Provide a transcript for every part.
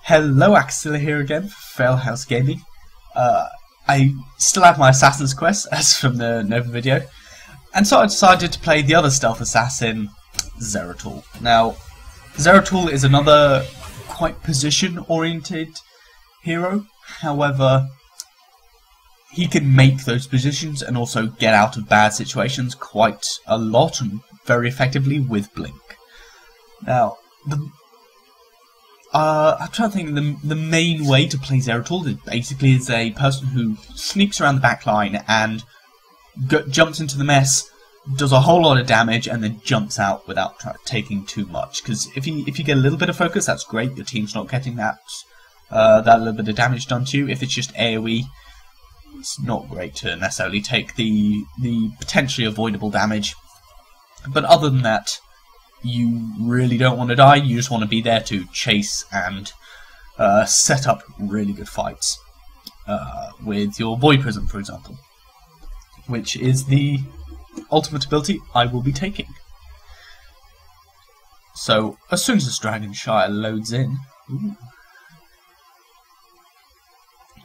Hello, Axilla here again for Failhouse Gaming. I still have my Assassin's Quest, as from the Nova video, and so I decided to play the other stealth assassin, Zeratul. Now, Zeratul is another quite position-oriented hero, however, he can make those positions and also get out of bad situations quite a lot and very effectively with Blink. Now, I'm trying to think the main way to play Zeratul is basically as a person who sneaks around the back line and jumps into the mess, does a whole lot of damage, and then jumps out without taking too much. Because if you get a little bit of focus, that's great. Your team's not getting that little bit of damage done to you. If it's just AoE, it's not great to necessarily take the potentially avoidable damage. But other than that, you really don't want to die. You just want to be there to chase and set up really good fights with your Void Prism, for example, which is the ultimate ability I will be taking. So as soon as this Dragon Shire loads in,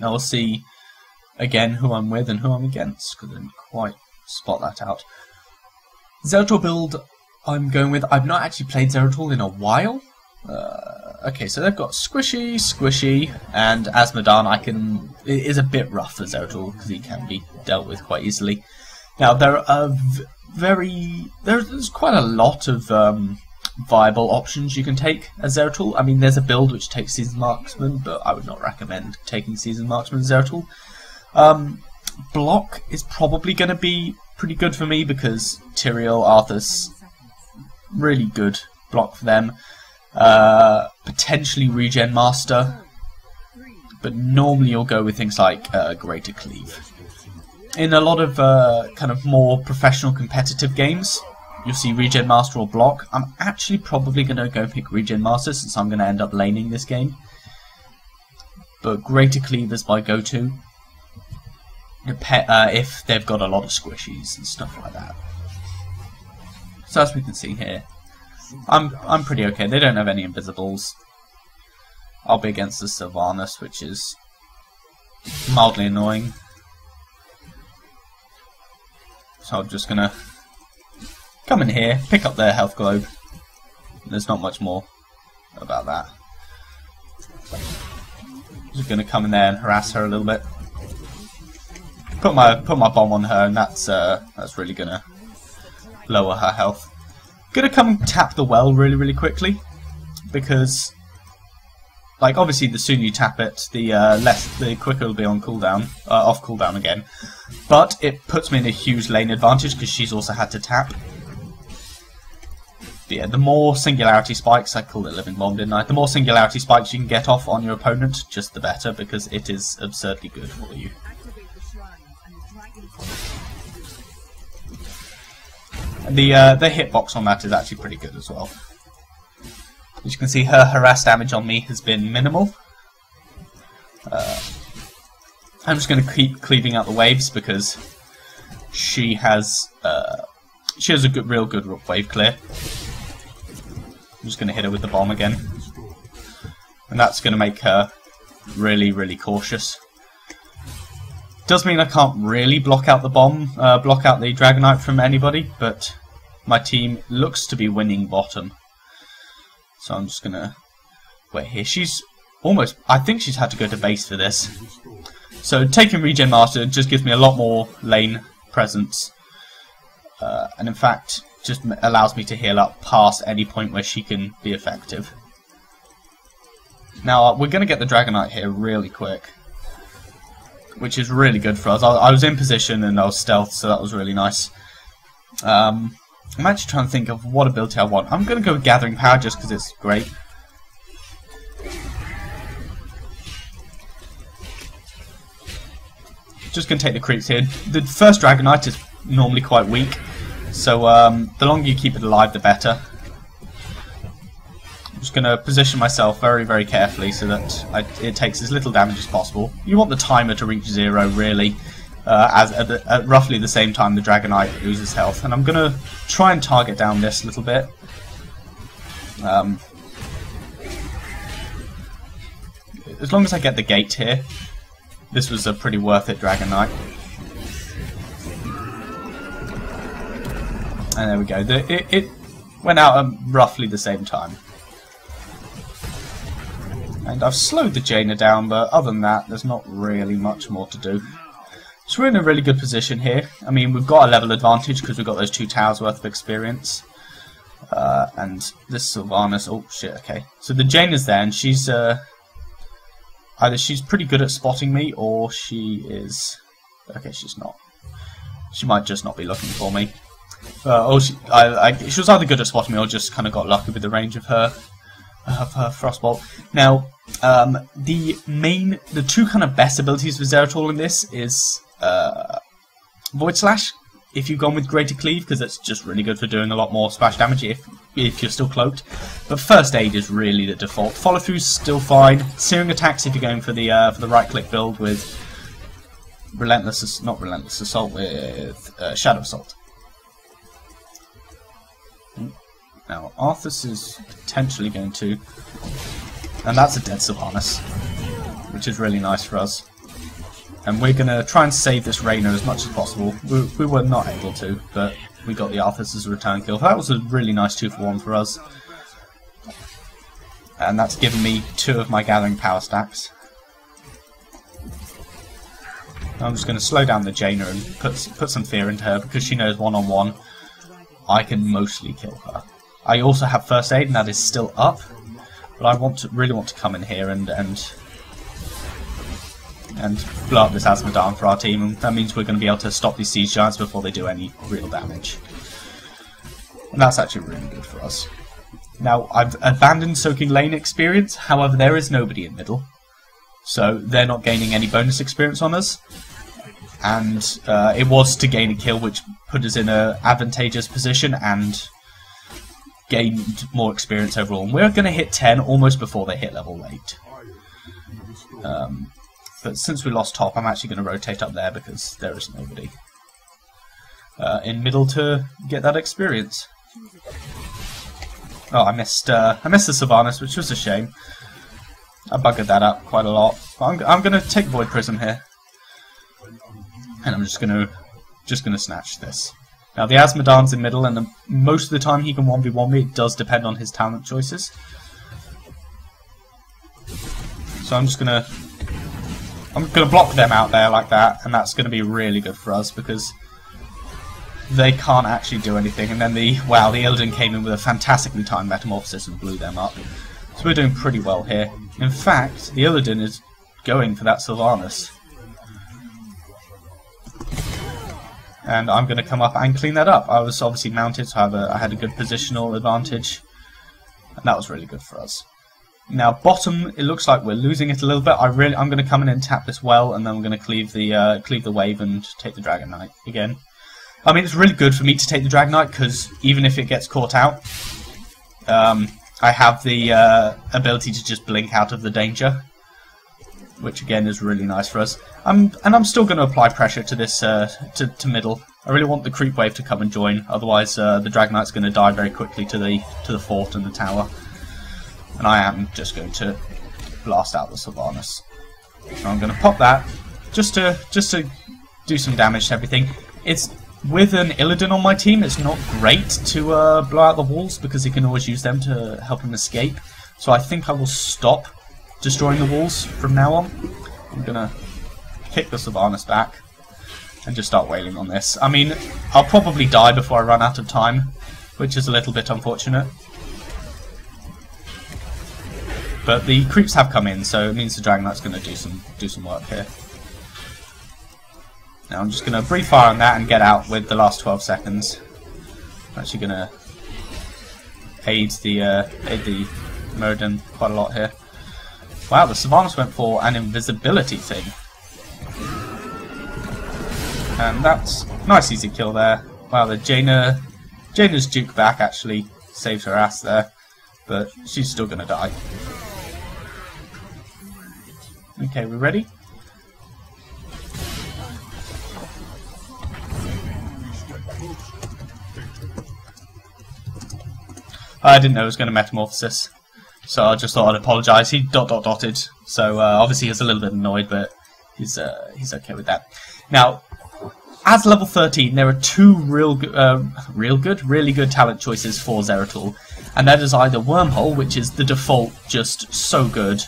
I'll see again who I'm with and who I'm against, because I didn't quite spot that out. Zeratul build I'm going with. I've not actually played Zeratul in a while. Okay, so they've got Squishy, Squishy, and Asmodan it is a bit rough for Zeratul because he can be dealt with quite easily. Now there are there's quite a lot of viable options you can take as Zeratul. I mean, there's a build which takes Seasoned Marksman, but I would not recommend taking Seasoned Marksman as Zeratul. Block is probably going to be pretty good for me because Tyrael, Arthas, really good block for them. Potentially Regen Master, but normally you'll go with things like Greater Cleave. In a lot of kind of more professional competitive games, you'll see Regen Master or Block. I'm actually probably going to go pick Regen Master since I'm going to end up laning this game. But Greater Cleave is my go-to if they've got a lot of squishies and stuff like that. So as we can see here, I'm pretty okay. They don't have any invisibles. I'll be against the Sylvanas, which is mildly annoying. So I'm just gonna come in here, pick up their health globe. There's not much more about that. Just gonna come in there and harass her a little bit. Put my bomb on her, and that's really gonna lower her health. Gonna come tap the well really quickly, because like obviously the sooner you tap it, the quicker it'll be on cooldown, off cooldown again. But it puts me in a huge lane advantage because she's also had to tap. But yeah, the more singularity spikes, I called it Living Bomb, didn't I? The more singularity spikes you can get off on your opponent, just the better, because it is absurdly good for you. The hitbox on that is actually pretty good as well. As you can see, her harass damage on me has been minimal. I'm just going to keep cleaving out the waves because she has a real good wave clear. I'm just going to hit her with the bomb again, and that's going to make her really cautious. Does mean I can't really block out the bomb, block out the Dragonite from anybody, but my team looks to be winning bottom. So I'm just gonna wait here. She's almost, I think she's had to go to base for this. So taking Regen Master just gives me a lot more lane presence, and in fact just allows me to heal up past any point where she can be effective. Now we're gonna get the Dragonite here really quick, which is really good for us. I was in position and I was stealth, so that was really nice. I'm actually trying to think of what ability I want. I'm going to go with Gathering Power just because it's great. Just going to take the creeps here. The first Dragonite is normally quite weak, so the longer you keep it alive, the better. I'm just going to position myself very carefully so that it takes as little damage as possible. You want the timer to reach 0, really, at roughly the same time the Dragonite loses health. And I'm going to try and target down this a little bit. as long as I get the gate here, this was a pretty worth it Dragon Knight. And there we go. It went out at roughly the same time. And I've slowed the Jaina down, but other than that, there's not really much more to do. So we're in a really good position here. I mean, we've got a level advantage because we've got those 2 towers worth of experience. And this Sylvanas... Oh, shit, okay. So the Jaina's there, and she's... either she's pretty good at spotting me, or she is... Okay, she's not. She might just not be looking for me. Or she was either good at spotting me, or just kind of got lucky with the range of her Frostbolt. Now, the 2 kind of best abilities for Zeratul in this is Void Slash, if you've gone with Greater Cleave, because it's just really good for doing a lot more splash damage if you're still cloaked. But First Aid is really the default. Follow Through's still fine. Searing Attacks if you're going for the right-click build with not Relentless Assault, with Shadow Assault. Now, Arthas is potentially going to... And that's a dead Sylvanas, which is really nice for us. And we're going to try and save this Reina as much as possible. We were not able to, but we got the Arthas as a return kill. That was a really nice 2-for-1 for us. And that's given me 2 of my Gathering Power stacks. I'm just going to slow down the Jaina and put some fear into her, because she knows one-on-one I can mostly kill her. I also have First Aid, and that is still up, but I really want to come in here and blow up this Azmodan for our team, and that means we're going to be able to stop these Siege Giants before they do any real damage. And that's actually really good for us. Now, I've abandoned Soaking Lane experience, however there is nobody in middle, so they're not gaining any bonus experience on us. And it was to gain a kill, which put us in an advantageous position and gained more experience overall. And we're going to hit 10 almost before they hit level 8. But since we lost top, I'm actually going to rotate up there because there is nobody in middle to get that experience. Oh, I missed the Sylvanas, which was a shame. I buggered that up quite a lot. But I'm going to take Void Prism here, and I'm just going to snatch this. Now the Azmodan's in middle, and most of the time he can 1v1 me. It does depend on his talent choices. So I'm going to block them out there like that, and that's going to be really good for us because they can't actually do anything. And then the Illidan came in with a fantastically timed Metamorphosis and blew them up. So we're doing pretty well here. In fact, the Illidan is going for that Sylvanas. And I'm going to come up and clean that up. I was obviously mounted, so I had a good positional advantage. And that was really good for us. Now, bottom, it looks like we're losing it a little bit. I'm going to come in and tap this well, and then I'm going to cleave the wave and take the Dragon Knight again. I mean, it's really good for me to take the Dragon Knight, because even if it gets caught out, I have the ability to just blink out of the danger, which again is really nice for us. And I'm still going to apply pressure to this to middle. I really want the creep wave to come and join, otherwise the Dragon Knight's going to die very quickly to the fort and the tower. And I am just going to blast out the Sylvanas. So I'm going to pop that just to do some damage to everything. It's with an Illidan on my team, it's not great to blow out the walls because he can always use them to help him escape. So I think I will stop destroying the walls from now on. I'm going to kick the Sylvanas back and just start wailing on this. I mean, I'll probably die before I run out of time, which is a little bit unfortunate. But the creeps have come in, so it means the Dragon Knight's going to do some work here. Now I'm just going to breathe fire on that and get out with the last 12 seconds. I'm actually going to aid the Muradin quite a lot here. Wow, the Sylvanas went for an invisibility thing. And that's nice easy kill there. Wow, the Jaina's Duke back actually saved her ass there, but she's still going to die. Okay, we ready? I didn't know it was going to Metamorphosis. So I just thought I'd apologise. He dotted, so obviously he's a little bit annoyed, but he's okay with that. Now, as level 13, there are two really good talent choices for Zeratul, and that is either Wormhole, which is the default, just so good,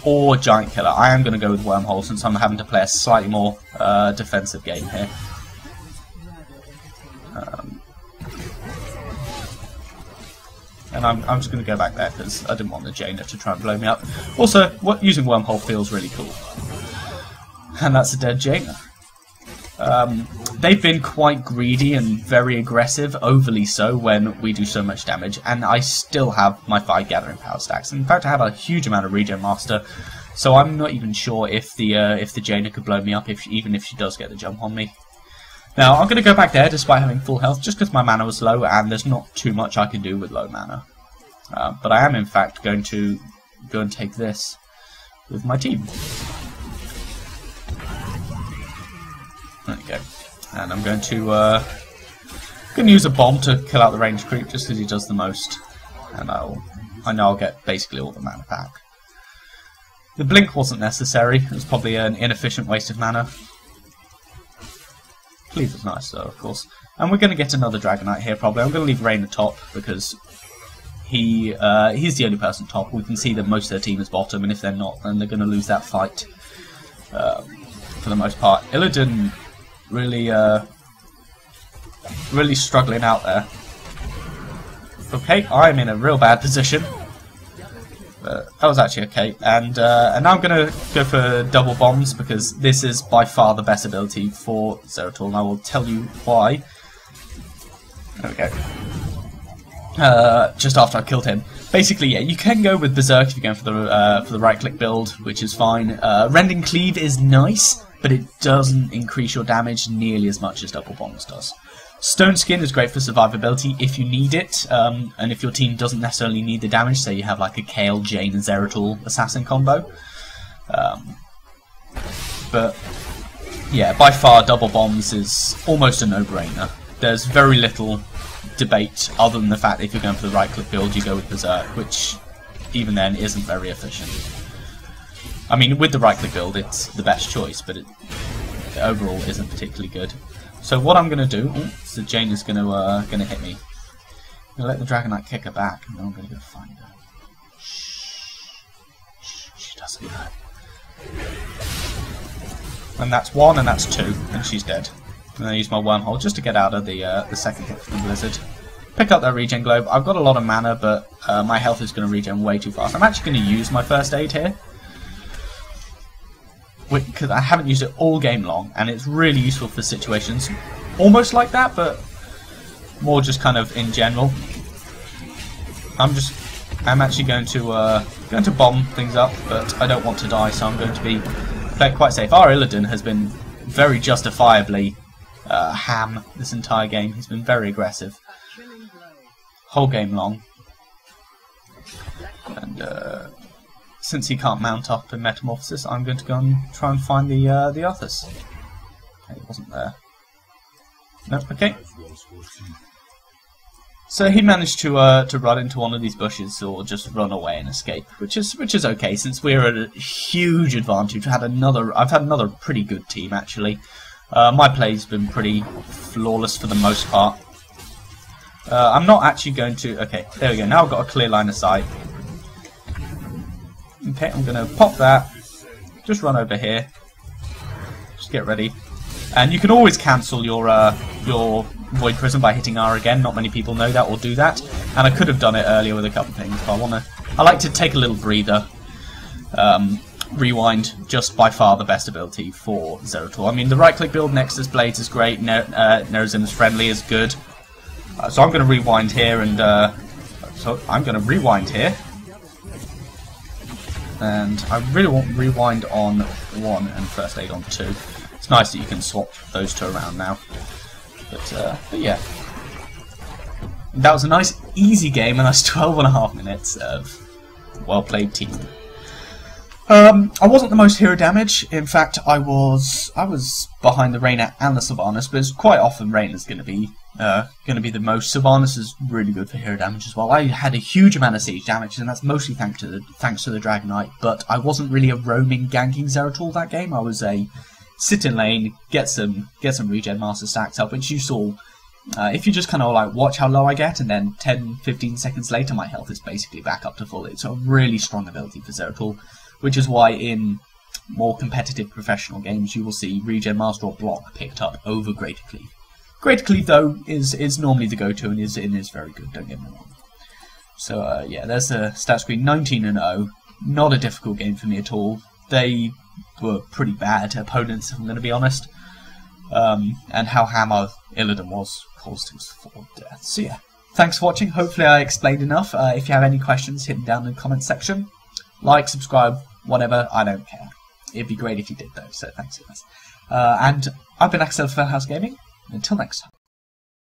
or Giant Killer. I am going to go with Wormhole since I'm having to play a slightly more defensive game here. And I'm just going to go back there because I didn't want the Jaina to try and blow me up. Also, using Wormhole feels really cool. And that's a dead Jaina. They've been quite greedy and very aggressive, overly so, when we do so much damage, and I still have my 5 Gathering Power stacks. In fact, I have a huge amount of Regen Master, so I'm not even sure if the Jaina could blow me up, even if she does get the jump on me. Now, I'm going to go back there despite having full health, just because my mana was low, and there's not too much I can do with low mana. But I am, in fact, going to go and take this with my team. There we go. And I'm going to use a bomb to kill out the range creep, just because he does the most. And I know I'll get basically all the mana back. The blink wasn't necessary. It was probably an inefficient waste of mana. Cleave was nice though, of course. And we're going to get another Dragonite here probably. I'm going to leave Rain atop because he's the only person top. We can see that most of their team is bottom, and if they're not, then they're going to lose that fight for the most part. Illidan really struggling out there. Okay, I'm in a real bad position. That was actually okay, and now I'm going to go for double bombs because this is by far the best ability for Zeratul, and I will tell you why. There we go. Just after I killed him. Basically, yeah, you can go with Berserk if you're going for the right-click build, which is fine. Rending Cleave is nice, but it doesn't increase your damage nearly as much as double bombs does. Stone Skin is great for survivability if you need it, and if your team doesn't necessarily need the damage, say you have like a Kale, Jane, and Zeratul assassin combo. But yeah, by far double bombs is almost a no-brainer. There's very little debate other than the fact that if you're going for the right-click build, you go with Berserk, which even then isn't very efficient. I mean, with the right-click build, it's the best choice, but it overall isn't particularly good. So what I'm going to do, so Jane is going to hit me. I'm going to let the Dragonite kick her back, and then I'm going to go find her. Shh, she doesn't know. And that's 1, and that's 2, and she's dead. And I use my Wormhole just to get out of the second hit from the Blizzard. Pick up that regen globe. I've got a lot of mana, but my health is going to regen way too fast. I'm actually going to use my first aid here, because I haven't used it all game long, and it's really useful for situations almost like that, but more just kind of in general. I'm actually going to bomb things up, but I don't want to die, so I'm going to be playing quite safe. Our Illidan has been very justifiably ham this entire game. He's been very aggressive whole game long, and since he can't mount up in Metamorphosis, I'm going to go and try and find the others. Okay, he wasn't there. Nope. Okay. So he managed to run into one of these bushes or just run away and escape, which is okay since we're at a huge advantage. I've had another pretty good team actually. My play's been pretty flawless for the most part. I'm not actually going to. Okay, there we go. Now I've got a clear line of sight. Okay, I'm going to pop that. Just run over here. Just get ready. And you can always cancel your Void Prism by hitting R again. Not many people know that or do that. And I could have done it earlier with a couple things, but I like to take a little breather. Rewind, just by far the best ability for Zeratul. I mean, the right-click build, Nexus Blades is great. Nerazim's Friendly is good. So I'm going to rewind here, and And I really want rewind on 1 and first aid on 2. It's nice that you can swap those two around now. But yeah. That was a nice, easy game, and that's 12.5 minutes of well-played team. I wasn't the most hero damage. In fact, I was behind the Reyna and the Sylvanas, but it's quite often Reyna's going to be going to be the most. Sylvanas is really good for hero damage as well. I had a huge amount of siege damage, and that's mostly thanks to the Dragon Knight, but I wasn't really a roaming ganking Zeratul that game. I was a sit in lane, get some regen master stacks up, which you saw. If you just kind of like watch how low I get, and then 10-15 seconds later my health is basically back up to full. It's a really strong ability for Zeratul, which is why in more competitive professional games you will see regen master or block picked up over Greater Cleave. Greater Cleave, though, is normally the go-to and is very good, don't get me wrong. So, yeah, there's the stat screen, 19-0. Not a difficult game for me at all. They were pretty bad opponents, if I'm going to be honest. And how hammer Illidan was caused his 4 deaths. So, yeah, thanks for watching. Hopefully I explained enough. If you have any questions, hit them down in the comments section. Like, subscribe, whatever, I don't care. It'd be great if you did, though, so thanks, guys. And I've been Axilla for House Gaming. Until next time.